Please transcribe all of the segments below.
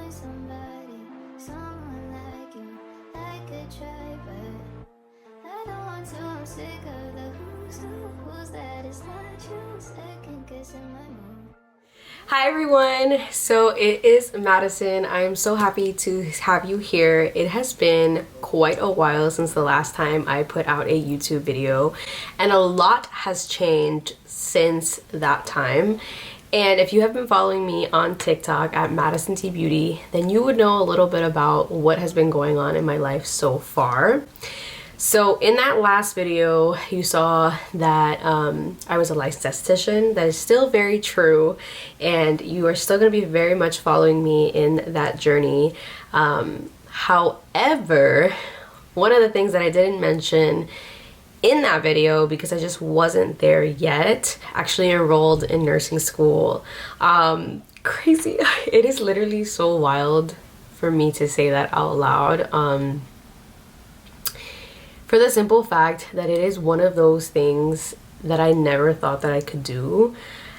find somebody, someone like you. I could try, but I don't want to. I'm sick of the who's that? It's not you. Second guessing my mood. Hi everyone, so it is Madison. I am so happy to have you here. It has been quite a while since the last time I put out a YouTube video, and a lot has changed since that time. And if you have been following me on TikTok at Madison T Beauty, then you would know a little bit about what has been going on in my life so far. So in that last video, you saw that I was a licensed esthetician. That is still very true, and you are still going to be very much following me in that journey. However, one of the things that I didn't mention in that video, because I just wasn't there yet, actually enrolled in nursing school. Crazy. It is literally so wild for me to say that out loud. For the simple fact that it is one of those things that I never thought that I could do.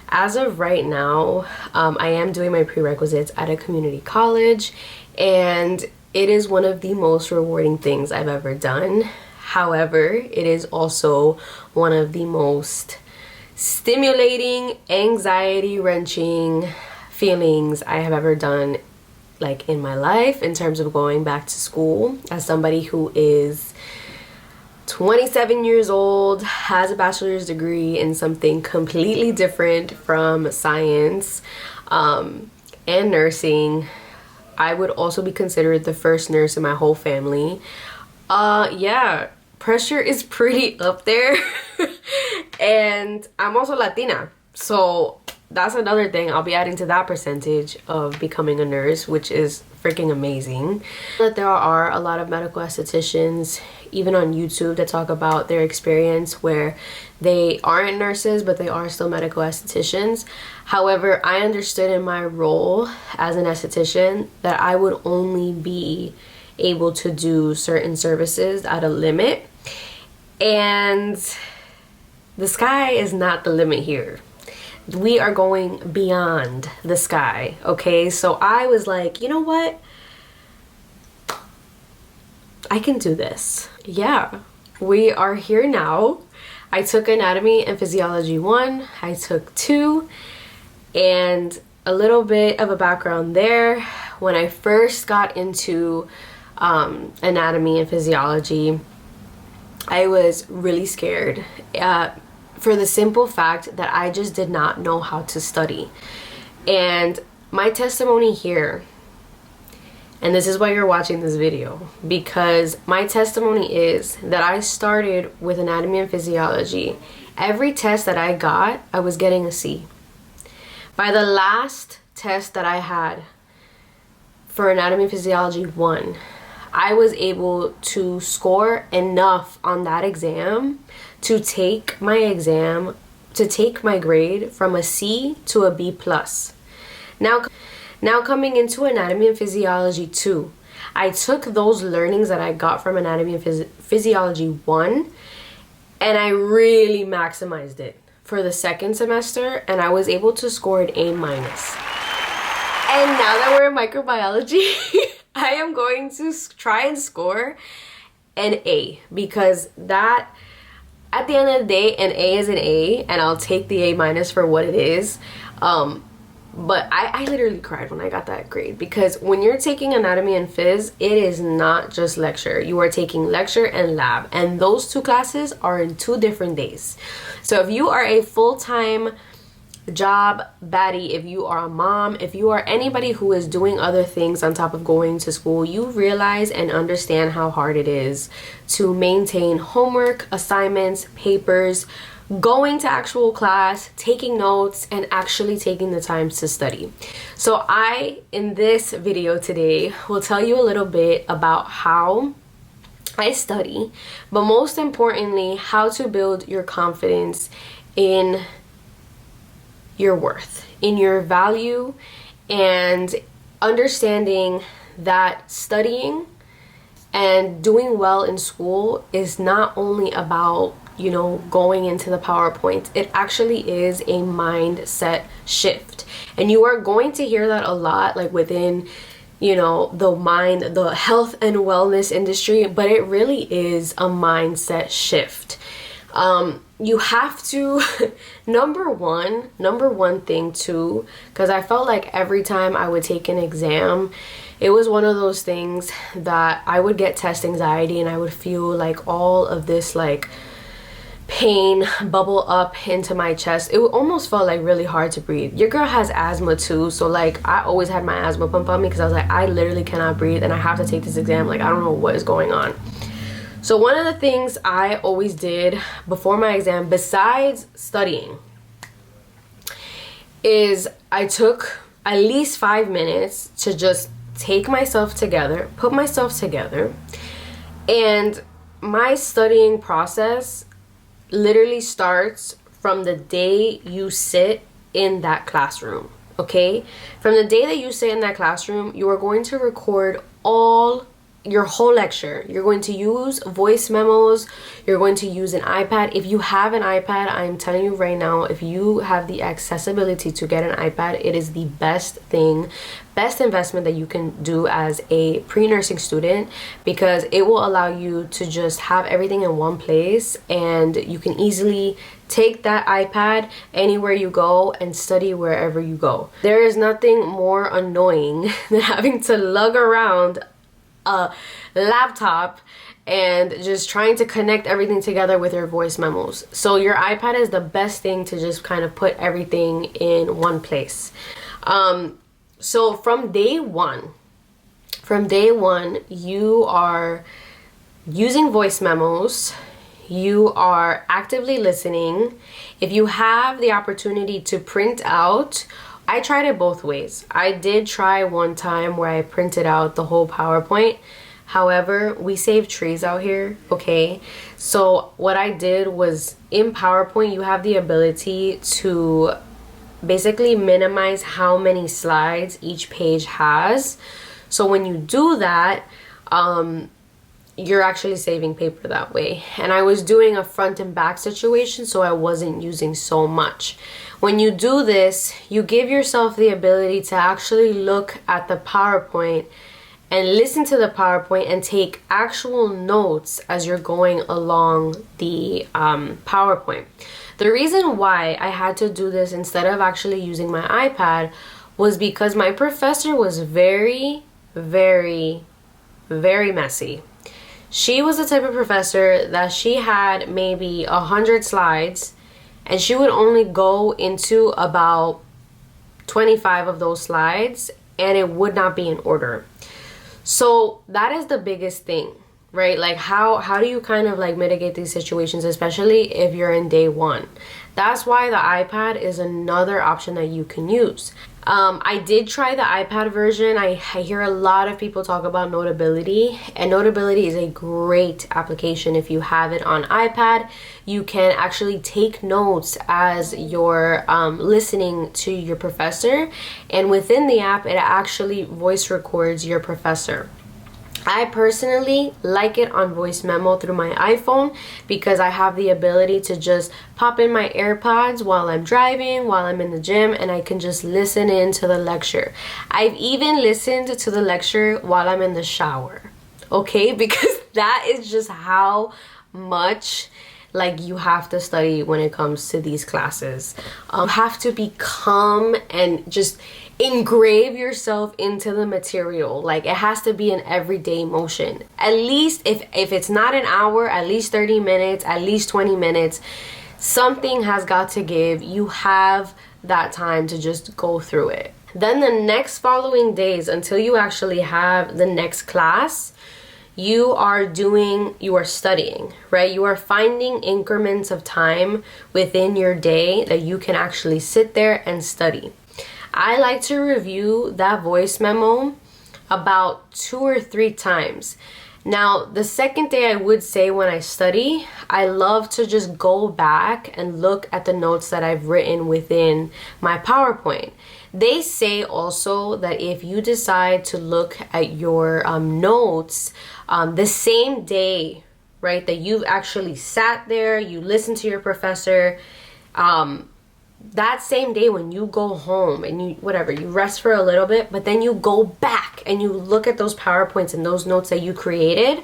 As of right now, I am doing my prerequisites at a community college, and it is one of the most rewarding things I've ever done. However, it is also one of the most stimulating, anxiety-wrenching feelings I have ever done, like, in my life, in terms of going back to school. As somebody who is 27 years old, has a bachelor's degree in something completely different from science and nursing. I would also be considered the first nurse in my whole family. Yeah, pressure is pretty up there. And I'm also Latina, so that's another thing I'll be adding to that percentage of becoming a nurse, which is freaking amazing. That there are a lot of medical estheticians, even on YouTube, that talk about their experience where they aren't nurses, but they are still medical estheticians. However, I understood in my role as an esthetician that I would only be able to do certain services at a limit, and the sky is not the limit here. We are going beyond the sky, okay? So I was like, you know what? I can do this. Yeah, we are here now. I took Anatomy and Physiology 1, I took 2, and a little bit of a background there. When I first got into Anatomy and Physiology, I was really scared. For the simple fact that I just did not know how to study. And my testimony here, and this is why you're watching this video, because my testimony is that I started with Anatomy and Physiology. Every test that I got, I was getting a C. By the last test that I had for Anatomy and Physiology 1, I was able to score enough on that exam to take my exam, to take my grade from a C to a B+. Now coming into Anatomy and Physiology 2, I took those learnings that I got from Anatomy and Physiology 1, and I really maximized it for the second semester, and I was able to score an A-. And now that we're in microbiology, I am going to try and score an A, because that, at the end of the day, an A is an A, and I'll take the A- for what it is. But I literally cried when I got that grade, because when you're taking Anatomy and Phys, it is not just lecture. You are taking lecture and lab, and those two classes are in 2 different days. So if you are a full-time job baddie, if you are a mom, if you are anybody who is doing other things on top of going to school, you realize and understand how hard it is to maintain homework, assignments, papers, going to actual class, taking notes, and actually taking the time to study. So I, in this video today, will tell you a little bit about how I study, but most importantly, how to build your confidence in your worth, in your value, and understanding that studying and doing well in school is not only about, you know, going into the PowerPoint. It actually is a mindset shift. And you are going to hear that a lot, like within you know, the mind, the health and wellness industry, but it really is a mindset shift. You have to, number one thing too, because I felt like every time I would take an exam, it was one of those things that I would get test anxiety and I would feel like all of this like pain bubble up into my chest. It almost felt like really hard to breathe. Your girl has asthma too, so like I always had my asthma pump on me because I was like, I literally cannot breathe and I have to take this exam. Like, I don't know what is going on. So one of the things I always did before my exam, besides studying, is I took at least 5 minutes to just take myself together, put myself together. And my studying process literally starts from the day you sit in that classroom, okay? From the day that you sit in that classroom, you are going to record your whole lecture. You're going to use voice memos. You're going to use an iPad. If you have an iPad, I'm telling you right now, if you have the accessibility to get an iPad, it is the best investment that you can do as a pre-nursing student, because it will allow you to just have everything in one place and you can easily take that iPad anywhere you go and study wherever you go. There is nothing more annoying than having to lug around a laptop and just trying to connect everything together with your voice memos. So your iPad is the best thing to just kind of put everything in one place. So from day one, you are using voice memos, you are actively listening. If you have the opportunity to print out, I tried it both ways. I did try one time where I printed out the whole PowerPoint. However, we save trees out here, okay? So what I did was, in PowerPoint, you have the ability to basically minimize how many slides each page has. So when you do that, you're actually saving paper that way. And I was doing a front and back situation, so I wasn't using so much. When you do this, you give yourself the ability to actually look at the PowerPoint and listen to the PowerPoint and take actual notes as you're going along the PowerPoint. The reason why I had to do this instead of actually using my iPad was because my professor was very, very, very messy. She was the type of professor that she had maybe 100 slides and she would only go into about 25 of those slides and it would not be in order. So that is the biggest thing, right? Like how do you kind of like mitigate these situations, especially if you're in day one? That's why the iPad is another option that you can use. I did try the iPad version. I hear a lot of people talk about Notability, and Notability is a great application. If you have it on iPad, you can actually take notes as you're listening to your professor, and within the app, it actually voice records your professor. I personally like it on voice memo through my iPhone because I have the ability to just pop in my AirPods while I'm driving, while I'm in the gym, and I can just listen in to the lecture. I've even listened to the lecture while I'm in the shower, okay? Because that is just how much like you have to study when it comes to these classes. You have to be calm and just engrave yourself into the material. Like it has to be an everyday motion. At least if it's not an hour, at least 30 minutes, at least 20 minutes, something has got to give. You have that time to just go through it. Then the next following days until you actually have the next class, you are studying, right? You are finding increments of time within your day that you can actually sit there and study. I like to review that voice memo about 2 or 3 times. Now, the second day I would say when I study, I love to just go back and look at the notes that I've written within my PowerPoint. They say also that if you decide to look at your notes the same day, right, that you've actually sat there, you listened to your professor, that same day when you go home and you rest for a little bit, but then you go back and you look at those PowerPoints and those notes that you created,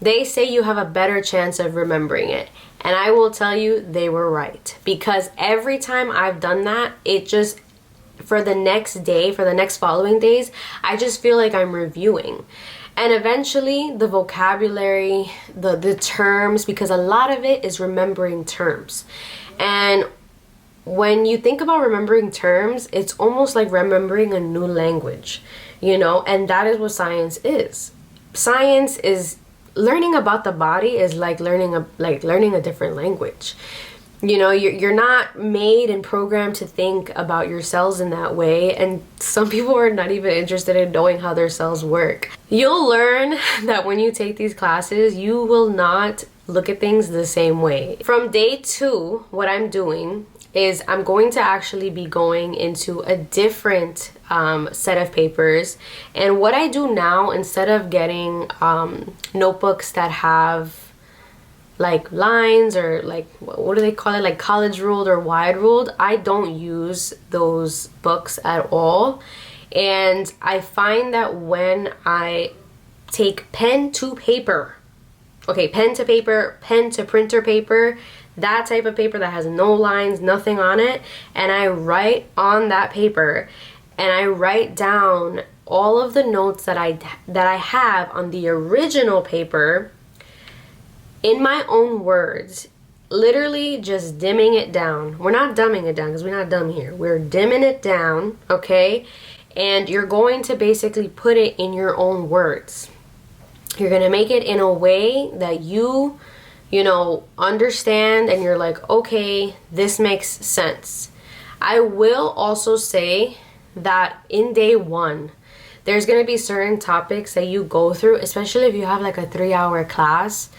they say you have a better chance of remembering it. And I will tell you, they were right. Because every time I've done that, it just, for the next day, for the next following days, I just feel like I'm reviewing. And eventually the vocabulary, the terms, because a lot of it is remembering terms. And when you think about remembering terms, it's almost like remembering a new language, you know, and that is what science is. Science is learning about the body is like learning a different language. You know, you're not made and programmed to think about your cells in that way, and some people are not even interested in knowing how their cells work. You'll learn that when you take these classes, you will not look at things the same way. From day 2, what I'm doing is I'm going to actually be going into a different set of papers. And what I do now, instead of getting notebooks that have like lines or like, what do they call it, like college ruled or wide ruled, I don't use those books at all. And I find that when I take pen to paper, pen to paper, pen to printer paper, that type of paper that has no lines, nothing on it, and I write on that paper, and I write down all of the notes that I have on the original paper in my own words, literally just dimming it down. We're not dumbing it down because we're not dumb here. We're dimming it down, okay? And you're going to basically put it in your own words. You're going to make it in a way that you know, understand, and you're like, okay, this makes sense. I will also say that in day 1, there's going to be certain topics that you go through, especially if you have like a 3-hour class,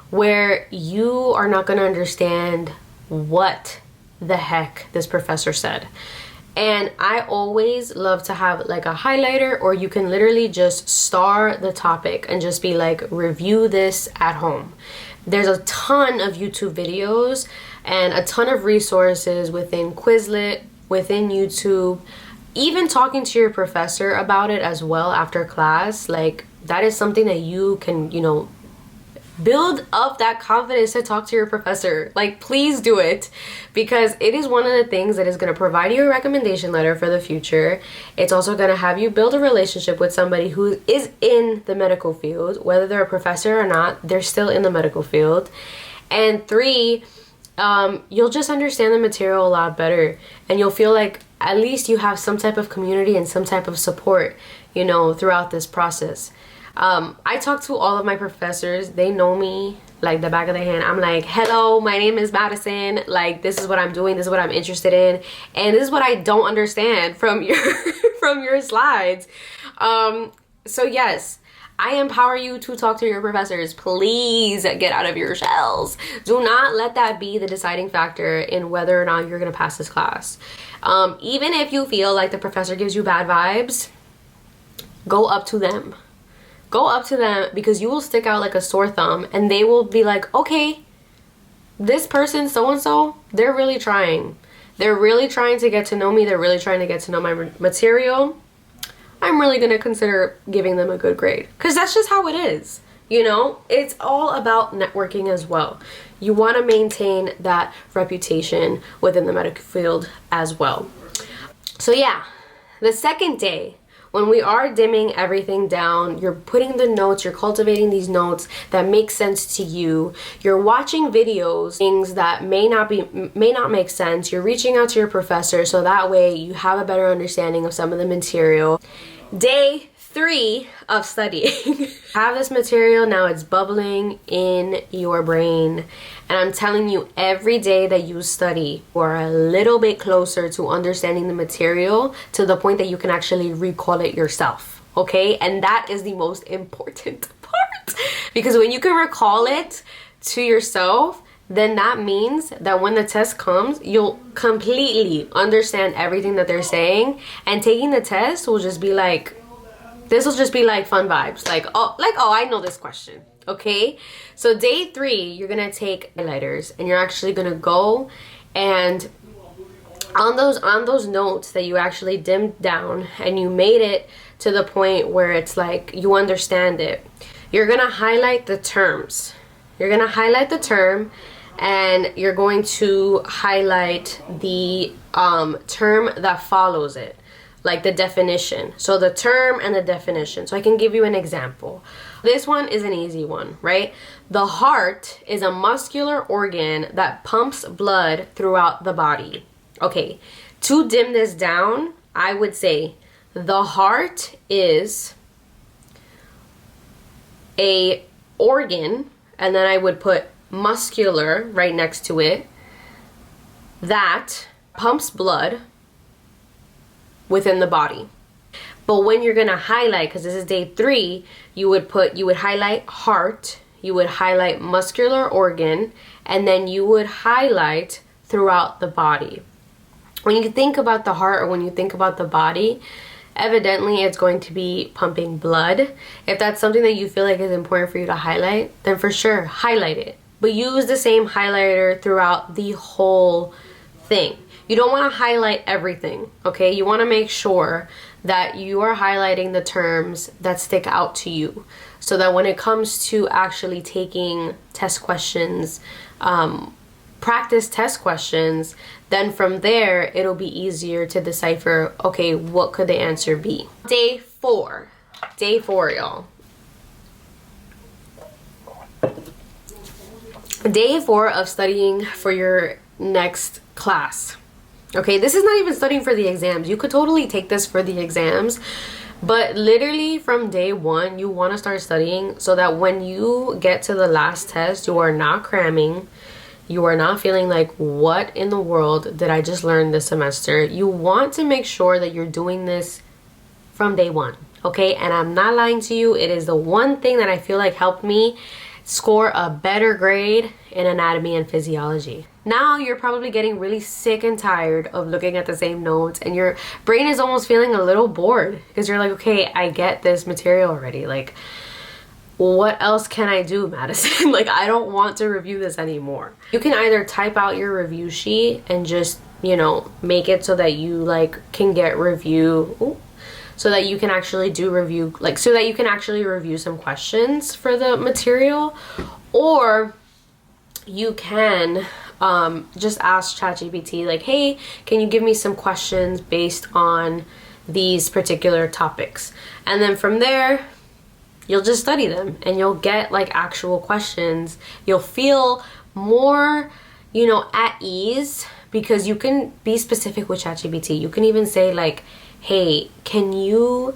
where you are not going to understand what the heck this professor said. And I always love to have like a highlighter, or you can literally just star the topic and just be like, review this at home. There's a ton of YouTube videos and a ton of resources within Quizlet, within YouTube, even talking to your professor about it as well after class. Like, that is something that you can, you know, build up that confidence to talk to your professor. Like, please do it, because it is one of the things that is going to provide you a recommendation letter for the future. It's also going to have you build a relationship with somebody who is in the medical field, whether they're a professor or not, they're still in the medical field. And 3, you'll just understand the material a lot better, and you'll feel like at least you have some type of community and some type of support, you know, throughout this process. I talk to all of my professors. They know me like the back of their hand. I'm like, hello, my name is Madison. Like, this is what I'm doing. This is what I'm interested in. And this is what I don't understand from your, from your slides. So yes, I empower you to talk to your professors. Please get out of your shells. Do not let that be the deciding factor in whether or not you're going to pass this class. Even if you feel like the professor gives you bad vibes, go up to them. Go up to them, because you will stick out like a sore thumb, and they will be like, okay, this person, so-and-so, they're really trying. They're really trying to get to know me. They're really trying to get to know my material. I'm really going to consider giving them a good grade, because that's just how it is. You know, it's all about networking as well. You want to maintain that reputation within the medical field as well. So yeah, the second day, when we are dimming everything down, you're putting the notes, you're cultivating these notes that make sense to you. You're watching videos, things that may not make sense. You're reaching out to your professor, so that way you have a better understanding of some of the material. Day 3 of studying. Have this material, now it's bubbling in your brain. And I'm telling you, every day that you study, you are a little bit closer to understanding the material, to the point that you can actually recall it yourself, okay? And that is the most important part. Because when you can recall it to yourself, then that means that when the test comes, you'll completely understand everything that they're saying. And taking the test will just be like, this will just be like fun vibes. Like, oh, I know this question. Okay, so day 3, you're gonna take highlighters, and you're actually gonna go and on those notes that you actually dimmed down and you made it to the point where it's like you understand it, you're gonna highlight the terms. You're gonna highlight the term, and you're going to highlight the term that follows it, like the definition. So the term and the definition. So I can give you an example. This one is an easy one, right? The heart is a muscular organ that pumps blood throughout the body. Okay, to dim this down, I would say the heart is a organ, and then I would put muscular right next to it, that pumps blood within the body. But when you're gonna highlight, because this is day 3, you would highlight heart, you would highlight muscular organ, and then you would highlight throughout the body. When you think about the heart or when you think about the body, evidently it's going to be pumping blood. If that's something that you feel like is important for you to highlight, then for sure highlight it. But use the same highlighter throughout the whole thing. You don't want to highlight everything, okay? You want to make sure that you are highlighting the terms that stick out to you, so that when it comes to actually taking test questions, practice test questions, then from there it'll be easier to decipher, okay, what could the answer be? Day 4, y'all. Day 4 of studying for your next class. Okay, this is not even studying for the exams. You could totally take this for the exams, but literally from day 1, you want to start studying so that when you get to the last test, you are not cramming. You are not feeling like, what in the world did I just learn this semester? You want to make sure that you're doing this from day 1, okay? And I'm not lying to you. It is the one thing that I feel like helped me score a better grade in anatomy and physiology. Now you're probably getting really sick and tired of looking at the same notes, and your brain is almost feeling a little bored because you're like, okay, I get this material already. Like, what else can I do, Madison? Like, I don't want to review this anymore. You can either type out your review sheet and just, you know, make it so that you like can get review, so that you can actually do review, like so that you can actually review some questions for the material, or you can just ask ChatGPT like, hey, can you give me some questions based on these particular topics? And then from there, you'll just study them and you'll get like actual questions. You'll feel more, you know, at ease because you can be specific with ChatGPT. You can even say like, hey, can you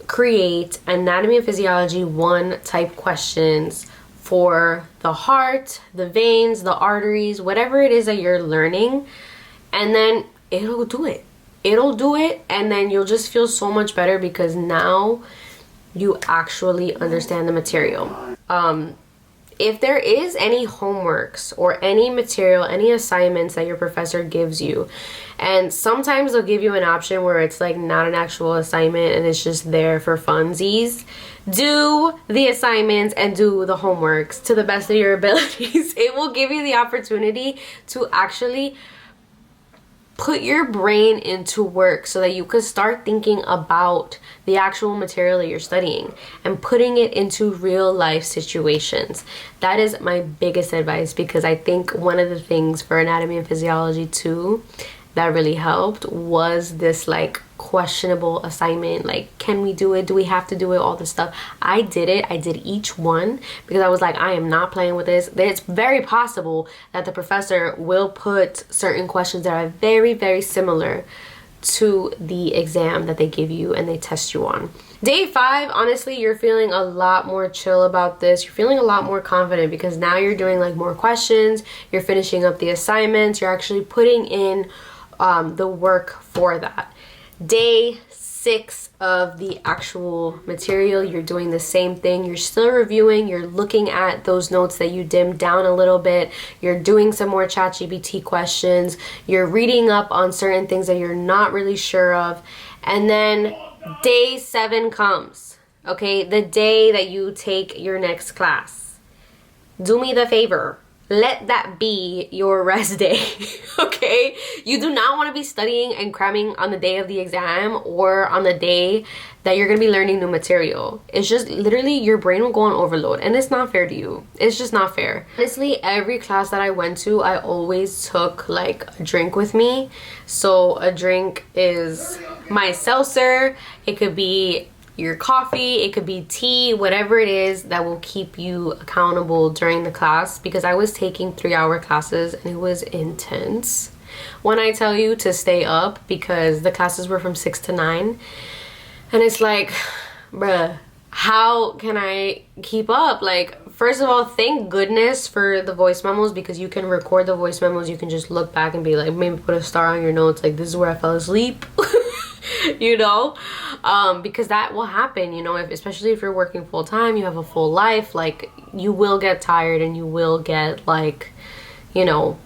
create anatomy and physiology 1 type questions for the heart, the veins, the arteries, whatever it is that you're learning, and then it'll do it. It'll do it, and then you'll just feel so much better because now you actually understand the material. If there is any homeworks or any material, any assignments that your professor gives you, and sometimes they'll give you an option where it's like not an actual assignment and it's just there for funsies, do the assignments and do the homeworks to the best of your abilities. It will give you the opportunity to actually put your brain into work so that you could start thinking about the actual material that you're studying and putting it into real life situations. That is my biggest advice, because I think one of the things for anatomy and physiology too that really helped was this like questionable assignment, like, can we do it, do we have to do it, all this stuff. I did it. I did each one because I was like, I am not playing with this. It's very possible that the professor will put certain questions that are very, very similar to the exam that they give you and they test you on. Day 5, honestly, you're feeling a lot more chill about this. You're feeling a lot more confident because now you're doing like more questions, you're finishing up the assignments, you're actually putting in the work for that. Day 6 of the actual material, you're doing the same thing. You're still reviewing, you're looking at those notes that you dimmed down a little bit, you're doing some more ChatGPT questions, you're reading up on certain things that you're not really sure of, and then day 7 comes, okay? The day that you take your next class. Do me the favor. let that be your rest day. Okay, you do not want to be studying and cramming on the day of the exam or on the day that you're gonna be learning new material. It's just literally your brain will go on overload, and it's not fair to you. It's just not fair. Honestly, every class that I went to, I always took like a drink with me. So a drink is my seltzer, it could be your coffee, it could be tea, whatever it is that will keep you accountable during the class, because I was taking 3-hour classes and it was intense. When I tell you to stay up, because the classes were from 6 to 9, and it's like, bruh, how can I keep up? Like, first of all, thank goodness for the voice memos, because you can record the voice memos. You can just look back and be like, maybe put a star on your notes, like, this is where I fell asleep. You know, because that will happen, you know, especially if you're working full-time, you have a full life, like, you will get tired, and you will get, like, you know,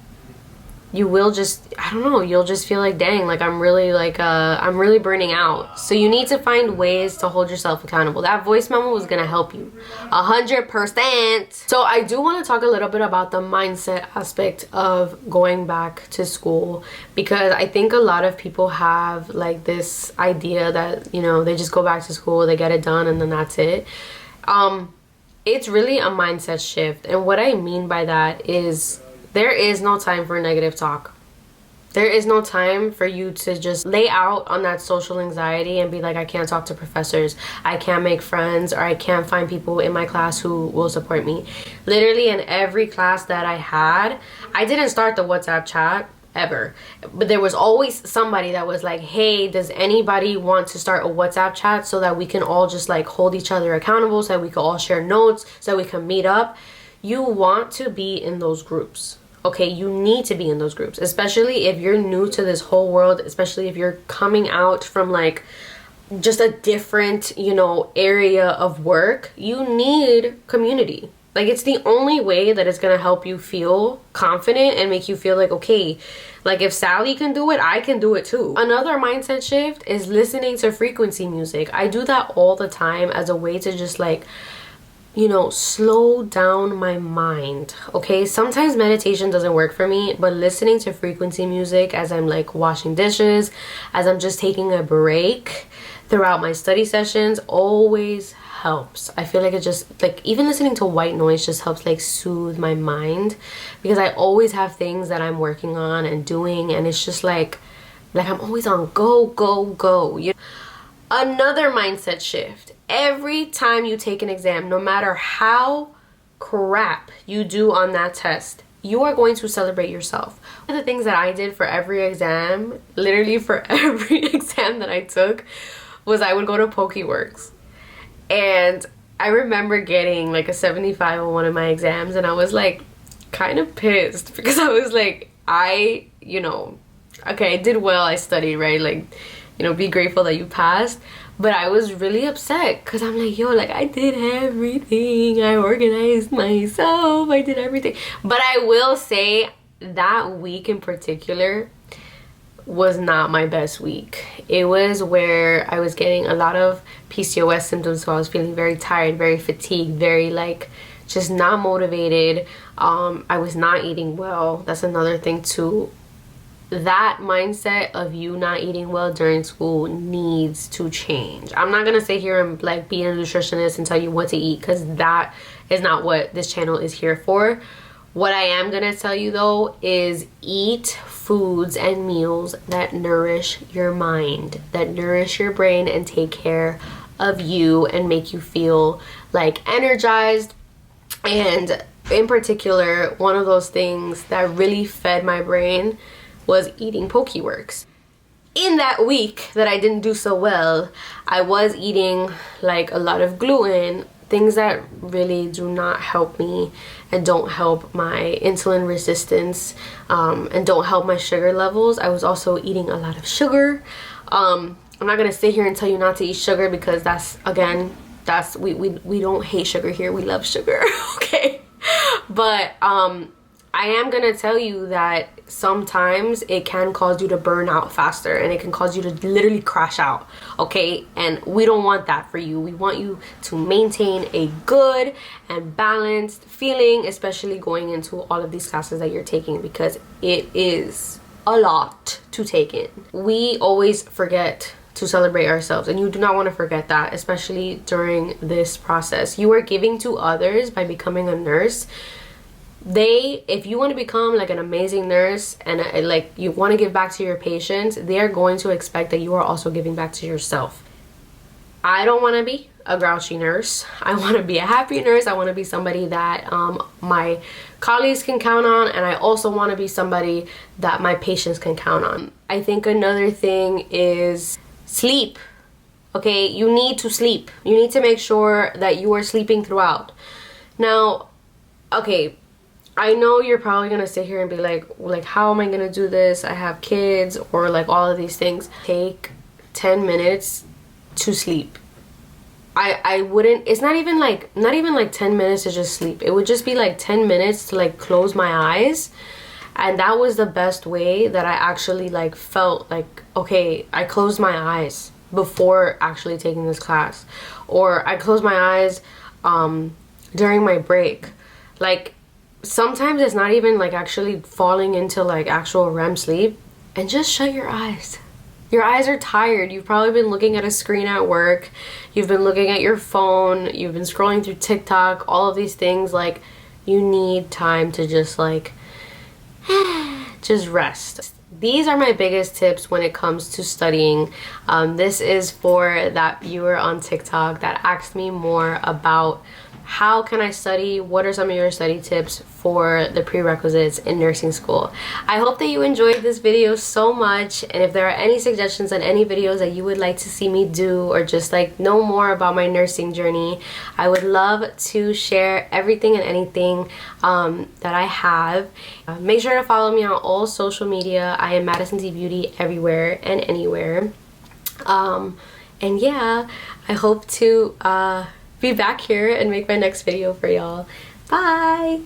you will just, I don't know, you'll just feel like, dang, like, I'm really burning out. So you need to find ways to hold yourself accountable. That voice memo is gonna help you 100%. So I do want to talk a little bit about the mindset aspect of going back to school, because I think a lot of people have like this idea that, you know, they just go back to school, they get it done, and then that's it. It's really a mindset shift. And what I mean by that is, there is no time for negative talk. There is no time for you to just lay out on that social anxiety and be like, I can't talk to professors, I can't make friends, or I can't find people in my class who will support me. Literally in every class that I had, I didn't start the WhatsApp chat ever, but there was always somebody that was like, hey, does anybody want to start a WhatsApp chat so that we can all just like hold each other accountable, so that we can all share notes, so that we can meet up. You want to be in those groups. Okay, you need to be in those groups, especially if you're new to this whole world, especially if you're coming out from like just a different, you know, area of work. You need community. Like, it's the only way that it's gonna help you feel confident and make you feel like, okay, like, if Sally can do it, I can do it too. Another mindset shift is listening to frequency music. I do that all the time as a way to just like, you know, slow down my mind. Okay, sometimes meditation doesn't work for me, but listening to frequency music as I'm like washing dishes, as I'm just taking a break throughout my study sessions, always helps. I feel like it just, like, even listening to white noise just helps like soothe my mind, because I always have things that I'm working on and doing, and it's just like I'm always on go, go, go. You know? Another mindset shift. Every time you take an exam, no matter how crap you do on that test, you are going to celebrate yourself. One of the things that I did for every exam, literally for every exam that I took, was I would go to PokeWorks. And I remember getting like a 75 on one of my exams, and I was like kind of pissed, because I was like, you know, okay, I did well, I studied, right? Like, you know, be grateful that you passed. But I was really upset, because I'm like, yo, like, I did everything. I organized myself. I did everything. But I will say that week in particular was not my best week. It was where I was getting a lot of PCOS symptoms. So I was feeling very tired, very fatigued, very like just not motivated. I was not eating well. That's another thing too. That mindset of you not eating well during school needs to change. I'm not gonna sit here and like be a nutritionist and tell you what to eat, because that is not what this channel is here for. What I am gonna tell you though is eat foods and meals that nourish your mind, that nourish your brain, and take care of you and make you feel like energized. And in particular, one of those things that really fed my brain was eating PokeWorks. In that week that I didn't do so well, I was eating like a lot of gluten, things that really do not help me and don't help my insulin resistance, and don't help my sugar levels. I was also eating a lot of sugar. I'm not gonna sit here and tell you not to eat sugar, because that's, again, we don't hate sugar here, we love sugar. Okay, but I am gonna tell you that sometimes it can cause you to burn out faster, and it can cause you to literally crash out, okay? And we don't want that for you. We want you to maintain a good and balanced feeling, especially going into all of these classes that you're taking, because it is a lot to take in. We always forget to celebrate ourselves, and you do not want to forget that, especially during this process. You are giving to others by becoming a nurse. If you want to become like an amazing nurse and like you want to give back to your patients, they are going to expect that you are also giving back to yourself. I don't want to be a grouchy nurse. I want to be a happy nurse. I want to be somebody that my colleagues can count on, and I also want to be somebody that my patients can count on. I think another thing is sleep. Okay, you need to sleep. You need to make sure that you are sleeping throughout. Now, okay, I know you're probably gonna sit here and be like, how am I gonna do this? I have kids, or like all of these things. Take 10 minutes to sleep. I wouldn't, it's not even like 10 minutes to just sleep. It would just be like 10 minutes to like close my eyes. And that was the best way that I actually like felt like, okay, I closed my eyes before actually taking this class. Or I closed my eyes during my break. Like, sometimes it's not even like actually falling into like actual REM sleep, and just shut your eyes. Your eyes are tired. You've probably been looking at a screen at work. You've been looking at your phone. You've been scrolling through TikTok, all of these things. Like, you need time to just like, just rest. These are my biggest tips when it comes to studying. This is for that viewer on TikTok that asked me more about how can I study, what are some of your study tips for the prerequisites in nursing school. I hope that you enjoyed this video so much, and if there are any suggestions on any videos that you would like to see me do, or just like know more about my nursing journey, I would love to share everything and anything that I have. Make sure to follow me on all social media. I am Madison T Beauty everywhere and anywhere. And yeah, I hope to be back here and make my next video for y'all. Bye!